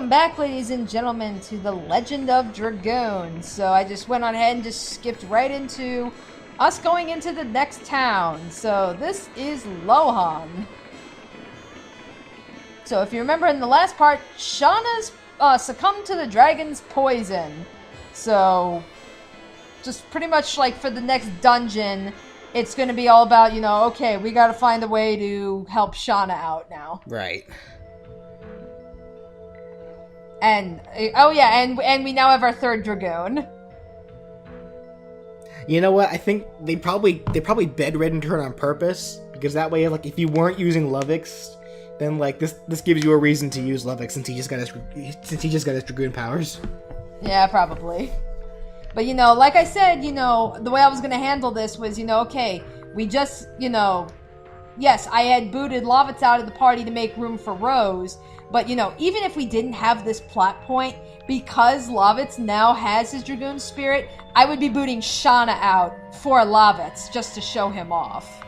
Welcome back, ladies and gentlemen, to the Legend of Dragoon. So I just went on ahead and just skipped right into us going into the next town. So this is Lohan. So if you remember in the last part, Shana's succumbed to the dragon's poison. So just pretty much like for the next dungeon, it's going to be all about, you know, okay, we got to find a way to help Shana out now. Right. And, oh yeah, and we now have our third Dragoon. You know what? I think they probably bedridden her on purpose, because that way, like, if you weren't using Lovix, then like this gives you a reason to use Lovix since he just got his Dragoon powers. Yeah, probably. But you know, like I said, you know, the way I was gonna handle this was, you know, okay, we just, you know, yes, I had booted Lovix out of the party to make room for Rose. But, you know, even if we didn't have this plot point, because Lovix now has his Dragoon spirit, I would be booting Shana out for Lovix just to show him off.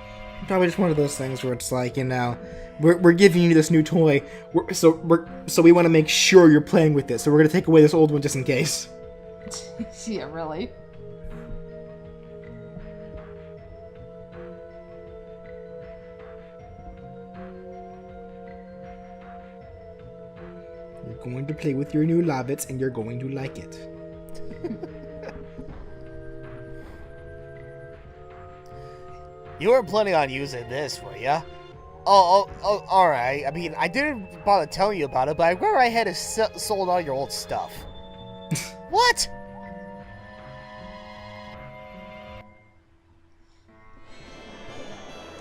Probably just one of those things where it's like, you know, we're giving you this new toy, so we want to make sure you're playing with this, so we're going to take away this old one just in case. Yeah, really? You're going to play with your new Lovix, and you're going to like it. You weren't planning on using this, were ya? Oh, alright. I mean, I didn't bother telling you about it, but I went right ahead and sold all your old stuff. What?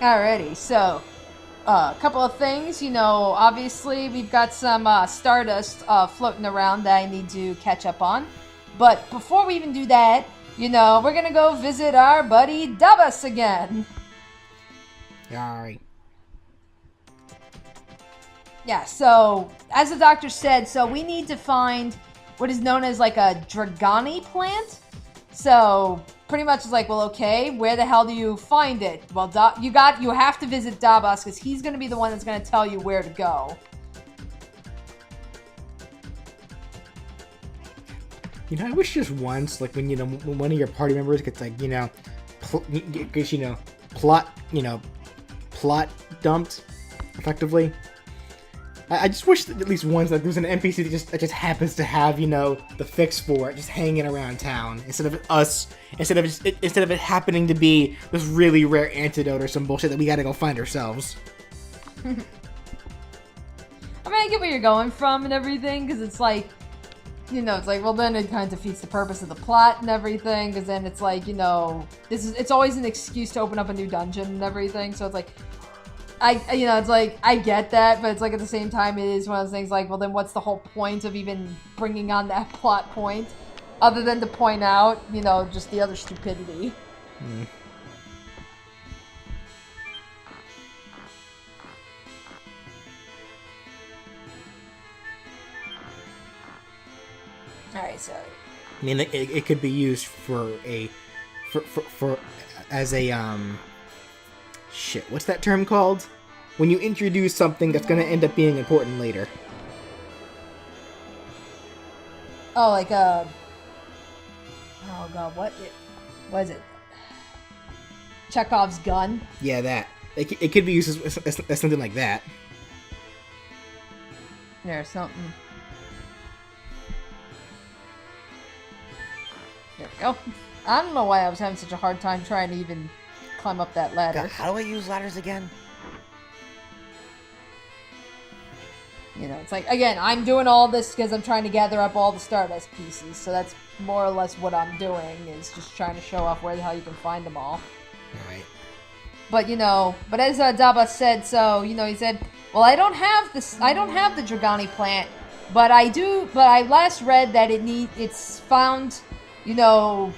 Alrighty, so, a couple of things, you know, obviously we've got some Stardust floating around that I need to catch up on. But before we even do that, you know, we're gonna go visit our buddy Dabas again. Alright. Yeah, so, as the doctor said, so we need to find what is known as like a Dragoni plant. So, pretty much it's like, well, okay, where the hell do you find it? Well, you have to visit Dabas, because he's going to be the one that's going to tell you where to go. You know, I wish just once, like, when, you know, when one of your party members gets, like, you know, plot dumped, effectively. I just wish that at least once, like, there's an NPC that just happens to have, you know, the fix for it, just hanging around town, instead of it happening to be this really rare antidote or some bullshit that we gotta go find ourselves. I mean, I get where you're going from and everything, because it's like, you know, it's like, well, then it kind of defeats the purpose of the plot and everything, because then it's like, you know, it's always an excuse to open up a new dungeon and everything, so it's like, you know, it's like, I get that, but it's like at the same time, it is one of those things like, well, then what's the whole point of even bringing on that plot point? Other than to point out, you know, just the other stupidity. Hmm. Alright, so. I mean, it could be used as a, shit, what's that term called? When you introduce something that's gonna end up being important later. Oh, like oh god, what is it? Chekhov's gun? Yeah, that. It could be used as something like that. There's something. There we go. I don't know why I was having such a hard time trying to even climb up that ladder. God, how do I use ladders again? You know, it's like, again, I'm doing all this because I'm trying to gather up all the Stardust pieces, so that's more or less what I'm doing, is just trying to show off where the hell you can find them all. Alright. But, you know, but as Dabas said, so, you know, he said, well, I don't have the Dragoni plant, but I last read that it's found, you know,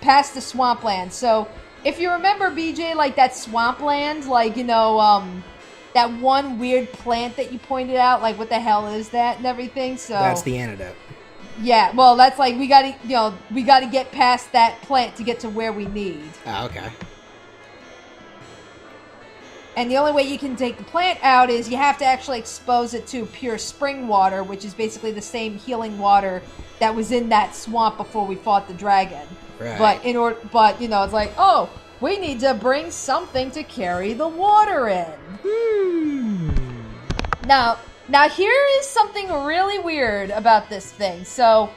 past the swampland. So, if you remember, BJ, like that swampland, like, you know, that one weird plant that you pointed out, like, what the hell is that and everything, so... That's the antidote. Yeah, well, that's like, we gotta get past that plant to get to where we need. Oh, okay. And the only way you can take the plant out is you have to actually expose it to pure spring water, which is basically the same healing water that was in that swamp before we fought the dragon. Right. But it's like, oh, we need to bring something to carry the water in. Now here is something really weird about this thing. So,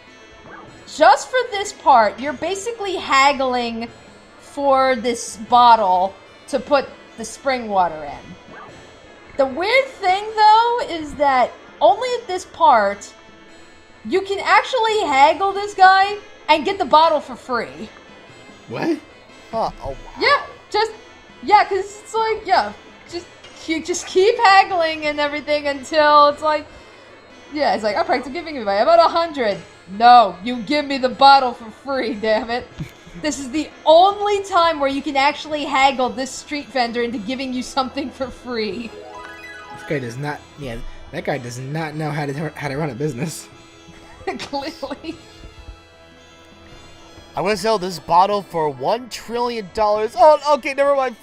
just for this part, you're basically haggling for this bottle to put the spring water in. The weird thing, though, is that only at this part, you can actually haggle this guy and get the bottle for free. What? Huh, oh, wow. Yeah, because it's like, you just keep haggling and everything until it's like, it's like, I'm practically giving you about 100. No, you give me the bottle for free, damn it. This is the only time where you can actually haggle this street vendor into giving you something for free. This guy does not, that guy does not know how to run a business. Clearly. I'm gonna sell this bottle for $1 trillion. Oh, okay, never mind.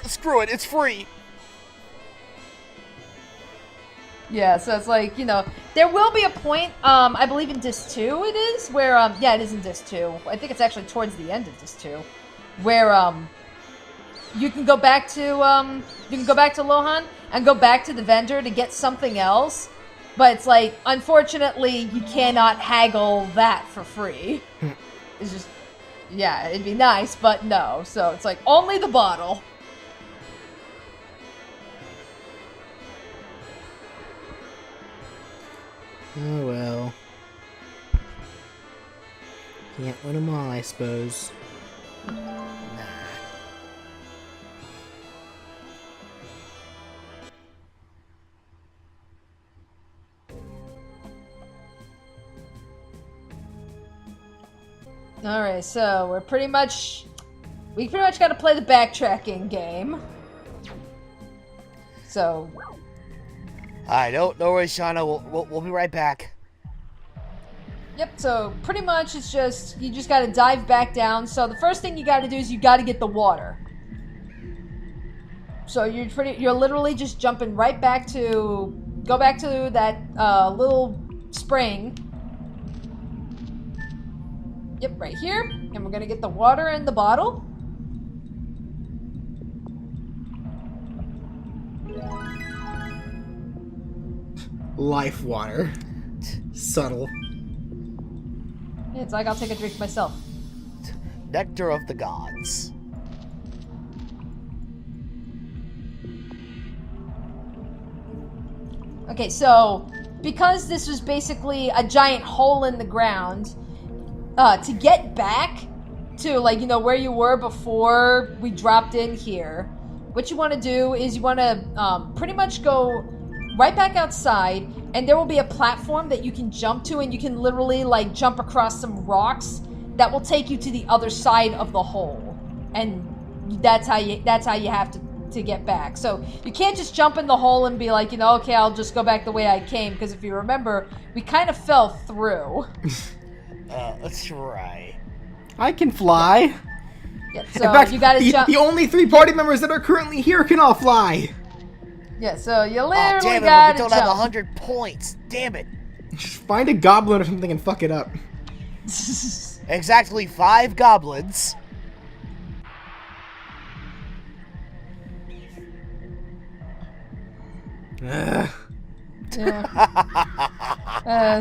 Screw it, it's free. Yeah, so it's like, there will be a point, I believe in Disc 2 it is, where, it is in Disc 2. I think it's actually towards the end of Disc 2, where, you can go back to Lohan and go back to the vendor to get something else, but it's like, unfortunately, you cannot haggle that for free. It's just, it'd be nice, but no. So it's like, only the bottle. Oh well. Can't win them all, I suppose. Alright, so we pretty much got to play the backtracking game. So. Alright, no worries, Shana. We'll be right back. Yep, so pretty much it's just, you just gotta dive back down. So the first thing you gotta do is you gotta get the water. So you're literally just jumping right back to, go back to that little spring. Yep, right here. And we're gonna get the water in the bottle. Life water. Subtle. Yeah, it's like, I'll take a drink myself. Nectar of the gods. Okay, so because this was basically a giant hole in the ground, to get back to, like, where you were before we dropped in here, what you want to do is you want to pretty much go right back outside, and there will be a platform that you can jump to, and you can literally, like, jump across some rocks that will take you to the other side of the hole. And that's how you have to get back. So you can't just jump in the hole and be like, okay, I'll just go back the way I came, because if you remember, we kind of fell through. Let's try. I can fly. Yep, so in fact, you gotta jump. The only 3 party members that are currently here can all fly. Yeah, so you literally damn it, gotta we don't jump. have 100 points. Damn it. Just find a goblin or something and fuck it up. Exactly 5 goblins. Yeah.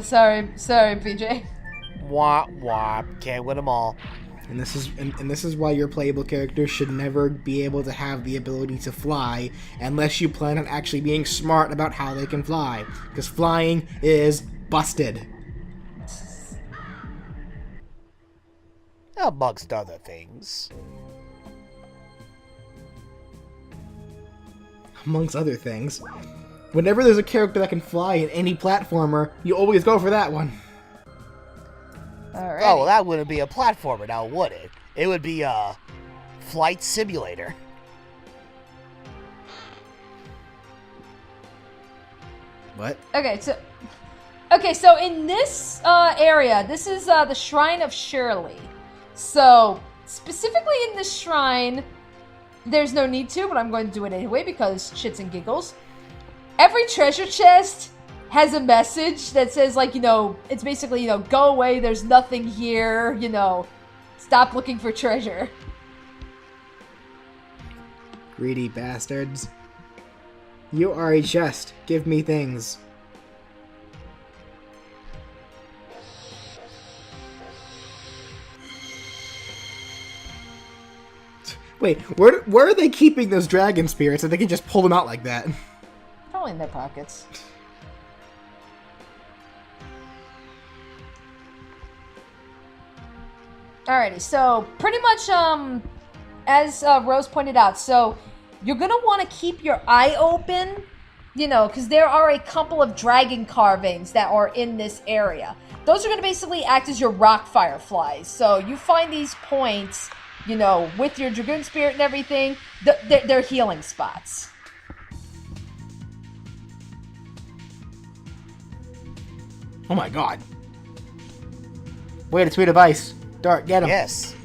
Sorry, PJ. Wah wah. Can't win them all. And this is why your playable character should never be able to have the ability to fly unless you plan on actually being smart about how they can fly. Because flying is busted. Amongst other things. Amongst other things. Whenever there's a character that can fly in any platformer, you always go for that one. Alright. Oh, well, that wouldn't be a platformer now, would it? It would be a flight simulator. What? Okay, so in this area, this is the Shrine of Shirley. So, specifically in this shrine, there's no need to, but I'm going to do it anyway because shits and giggles. Every treasure chest has a message that says, like, it's basically, go away, there's nothing here, stop looking for treasure. Greedy bastards. You are a chest. Give me things. Wait, where are they keeping those dragon spirits that they can just pull them out like that? Probably in their pockets. Alrighty, so pretty much, as Rose pointed out, so you're gonna want to keep your eye open, because there are a couple of dragon carvings that are in this area. Those are gonna basically act as your rock fireflies. So you find these points, with your Dragoon spirit and everything, they're healing spots. Oh my god. Wait, it's made of ice. Dart, get him. Yes.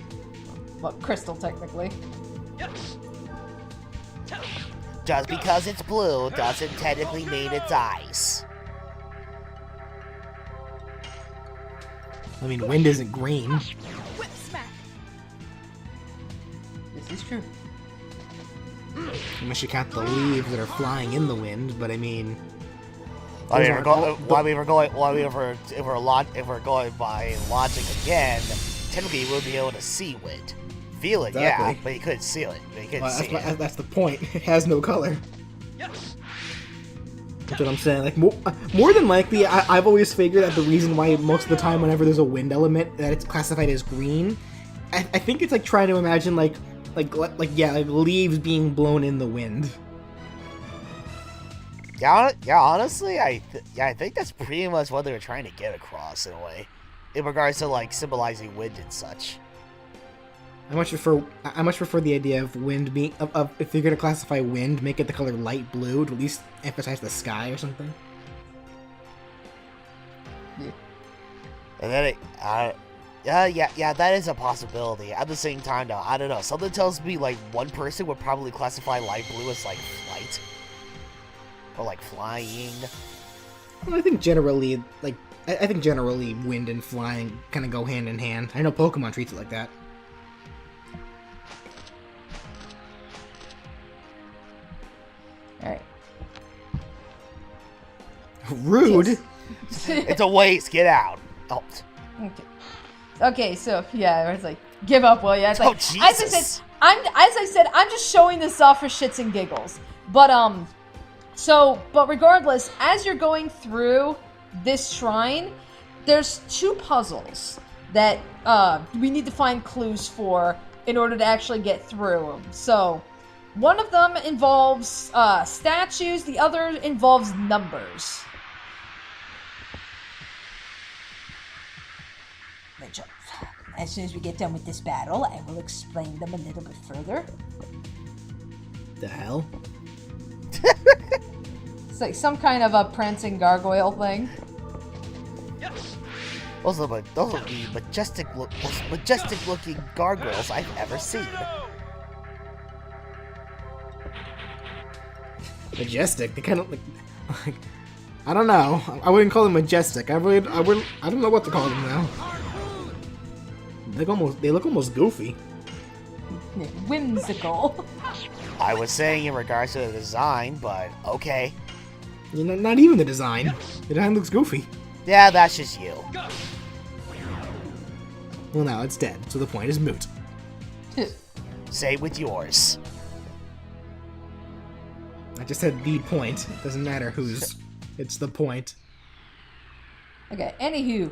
Well, crystal, technically. Just because it's blue doesn't technically mean it's ice. I mean, wind isn't green. Whip smack. This is true. Unless you count the leaves that are flying in the wind, but I mean... If we're going by logic again, technically you would be able to see wind. Feel it, yeah, Exactly. but you couldn't see it. That's the point. It has no color. That's what I'm saying. Like more than likely, I've always figured that the reason why most of the time, whenever there's a wind element, that it's classified as green. I think it's like trying to imagine like leaves being blown in the wind. Yeah, honestly, I think that's pretty much what they were trying to get across in a way, in regards to like symbolizing wind and such. I much prefer the idea of wind being of if you're gonna classify wind, make it the color light blue to at least emphasize the sky or something. Yeah. And then yeah, that is a possibility. At the same time, though, I don't know. Something tells me like one person would probably classify light blue as like flight or like flying. Well, I think generally, wind and flying kind of go hand in hand. I know Pokemon treats it like that. Alright. Rude. It's a waste. Get out. Oh. Okay, so yeah, it's like, give up, will ya? It's like, Jesus. as I said, I'm just showing this off for shits and giggles. But but regardless, as you're going through this shrine, there's two puzzles that we need to find clues for in order to actually get through them. So one of them involves statues, the other involves numbers. As soon as we get done with this battle, I will explain them a little bit further. The hell? It's like some kind of a prancing gargoyle thing. Those are the most majestic looking gargoyles I've ever seen. Majestic? They kind of like I don't know. I wouldn't call them majestic. I don't know what to call them now. They look almost goofy. Whimsical. I was saying in regards to the design, but okay. You know, not even the design. The design looks goofy. Yeah, that's just you. Well, now it's dead, so the point is moot. Say it with yours. I just said the point. It doesn't matter whose. It's the point. Okay, anywho.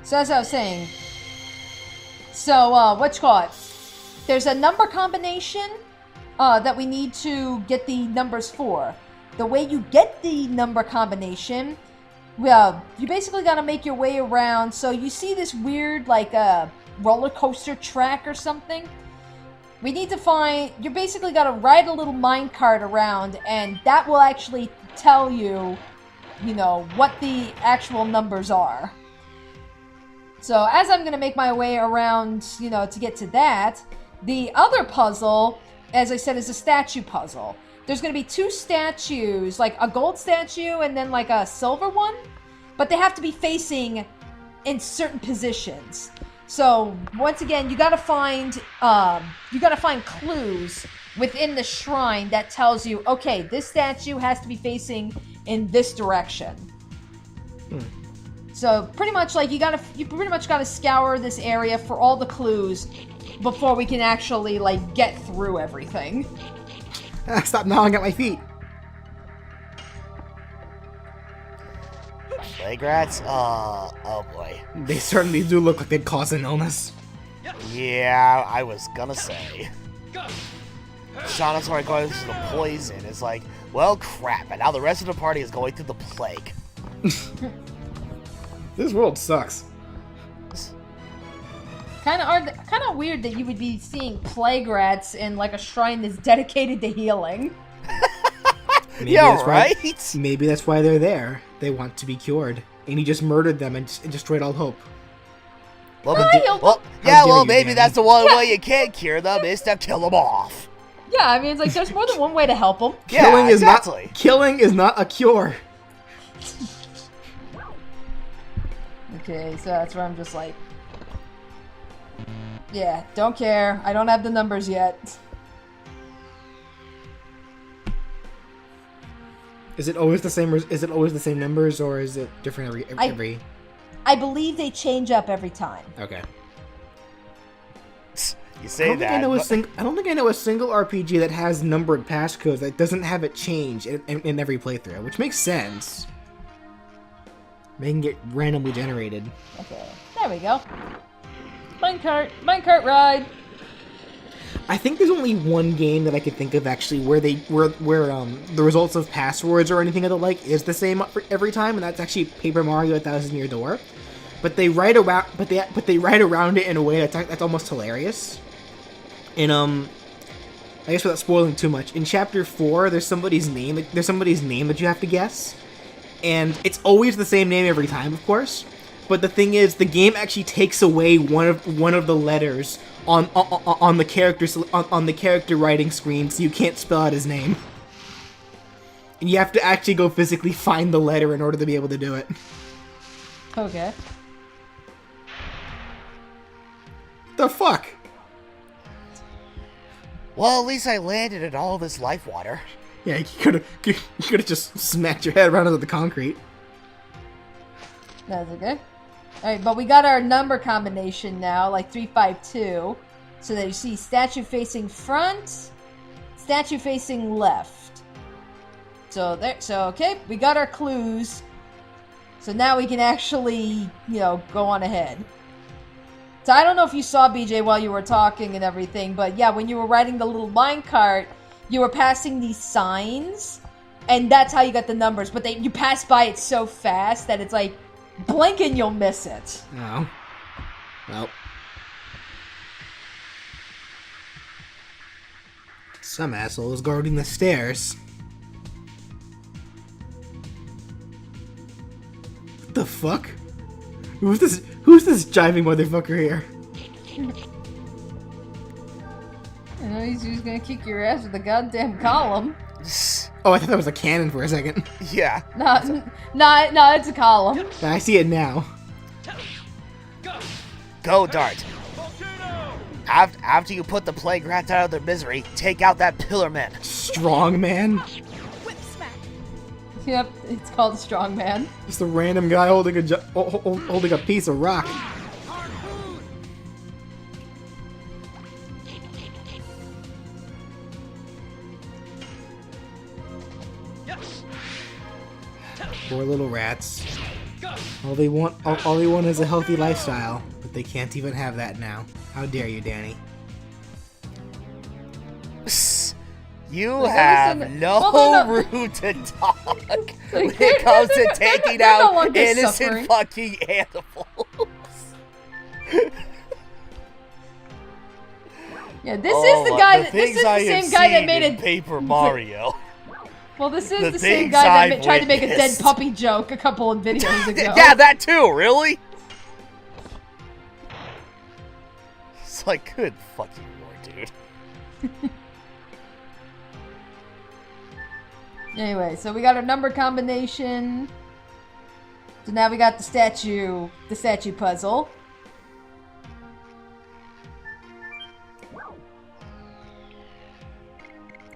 So as I was saying, so what you call it? There's a number combination that we need to get the numbers for. The way you get the number combination, well, you basically got to make your way around. So you see this weird, like, roller coaster track or something. We need to find, you basically got to ride a little minecart around, and that will actually tell you, you know, what the actual numbers are. So as I'm going to make my way around, you know, to get to that, the other puzzle as I said, is a statue puzzle. There's going to be 2 statues, like a gold statue and then like a silver one, but they have to be facing in certain positions. So once again, you got to find clues within the shrine that tells you, okay, this statue has to be facing in this direction. So pretty much like you pretty much gotta scour this area for all the clues before we can actually like get through everything. Stop gnawing at my feet. Plague rats? Oh boy. They certainly do look like they'd cause an illness. Yeah, I was gonna say. Shana's already going through the poison. It's like, well, crap, and now the rest of the party is going through the plague. This world sucks. Kind of weird that you would be seeing plague rats in like a shrine that's dedicated to healing. Yeah, right? Maybe that's why they're there. They want to be cured. And he just murdered them and destroyed all hope. Well, you, maybe Danny. that's the one way you can't cure them is to kill them off. Yeah, I mean, it's like there's more than one way to help them. Killing exactly. Killing is not a cure. Okay, so that's where I'm just like, yeah, don't care. I don't have the numbers yet. Is it always the same? Is it always the same numbers, or is it different every? I believe they change up every time. Okay. You say that. I don't think I know a single RPG that has numbered passcodes that doesn't have it change in every playthrough, which makes sense. They can get randomly generated. Okay, there we go. Minecart ride. I think there's only one game that I could think of actually where the results of passwords or anything of the like is the same every time, and that's actually Paper Mario: 1,000 Year Door. But they write around, they write around it in a way that's almost hilarious. And I guess without spoiling too much, in Chapter 4, there's somebody's name that you have to guess, and it's always the same name every time, of course. But the thing is, the game actually takes away one of the letters on the character writing screen, so you can't spell out his name. And you have to actually go physically find the letter in order to be able to do it. Okay. The fuck? Well, at least I landed in all this life water. Yeah, you could have just smacked your head right onto the concrete. That's okay. Alright, but we got our number combination now, like 352. So that you see statue facing front, statue facing left. So okay, we got our clues. So now we can actually, go on ahead. So I don't know if you saw, BJ, while you were talking and everything, but yeah, when you were riding the little minecart, you were passing these signs, and that's how you got the numbers. But you pass by it so fast that it's like, blink and you'll miss it. No. Well. Some asshole is guarding the stairs. What the fuck? Who's this jiving motherfucker here? I know he's just gonna kick your ass with a goddamn column. Oh, I thought that was a cannon for a second. Yeah. No, it's a column. I see it now. Go, Dart. After you put the plague rats out of their misery, take out that pillar man. Strong man? Whip smack. Yep, it's called Strongman. Just a random guy holding a piece of rock. Poor little rats. All they want is a healthy lifestyle, but they can't even have that now. How dare you, Danny? You have no room to talk when it comes to taking out innocent fucking animals. Yeah, this is the guy. This is the same guy that made it. Paper Mario. Well, this is the same guy that tried to make a dead puppy joke a couple of videos ago. Yeah, that too. Really? It's like, good fucking lord, dude. Anyway, so we got our number combination. So now we got the statue puzzle.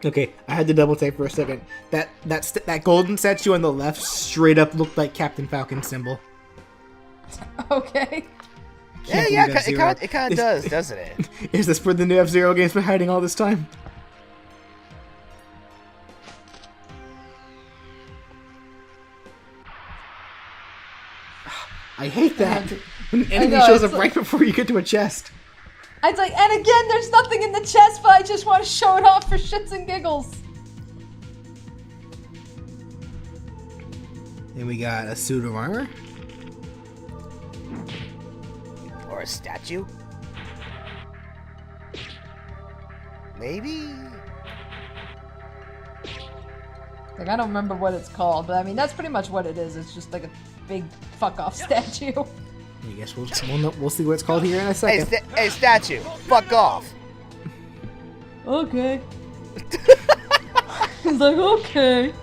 Okay, I had to double take for a second. That golden statue on the left straight up looked like Captain Falcon's symbol. Okay. Yeah, it kind of does, doesn't it? Is this where the new F-Zero game's been hiding all this time? I hate that. When an enemy shows up right before you get to a chest. I was like, and again, there's nothing in the chest, but I just want to show it off for shits and giggles. Then we got a suit of armor. Or a statue? Maybe? Like, I don't remember what it's called, but I mean, that's pretty much what it is. It's just like a big fuck-off statue. I guess we'll see what it's called here in a second. Hey, statue, fuck off. Okay. He's like, okay.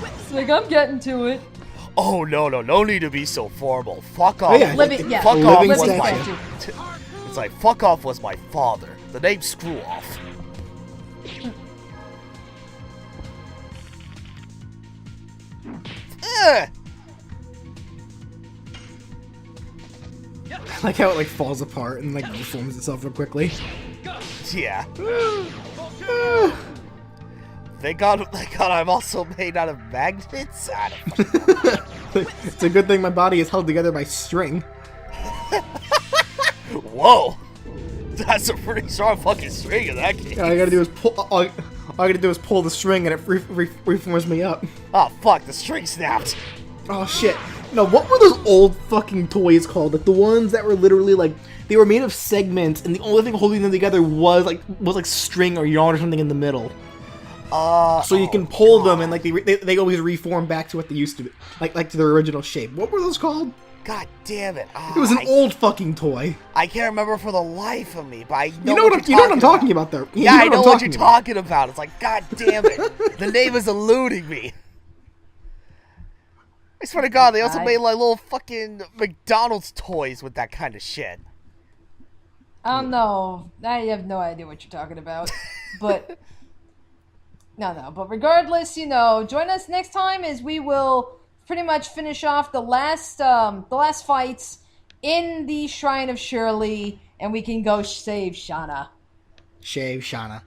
It's like, I'm getting to it. Oh, no need to be so formal. Fuck off. Oh, yeah, Fuck off was statue. my... It's like, fuck off was my father. The name Screw Off. I like how it like falls apart and like reforms itself real quickly. Yeah. Thank God I'm also made out of magnets. I don't know. It's a good thing my body is held together by string. Whoa! That's a pretty strong fucking string in that case. All I gotta do is pull. All I gotta do is pull the string and it reforms me up. Oh fuck! The string snapped. Oh shit! No, what were those old fucking toys called? Like the ones that were literally like they were made of segments, and the only thing holding them together was like string or yarn or something in the middle. So you can pull them and like they always reform back to what they used to be, like to their original shape. What were those called? God damn it! It was an old fucking toy. I can't remember for the life of me, but I know you know what I'm talking about though. Yeah, I know what you're talking about. It's like, god damn it, the name is eluding me. I swear to God, they also made like little fucking McDonald's toys with that kind of shit. I don't know. I have no idea what you're talking about. But no. But regardless, join us next time as we will pretty much finish off the last fights in the Shrine of Shirley, and we can go save Shana. Shave Shana.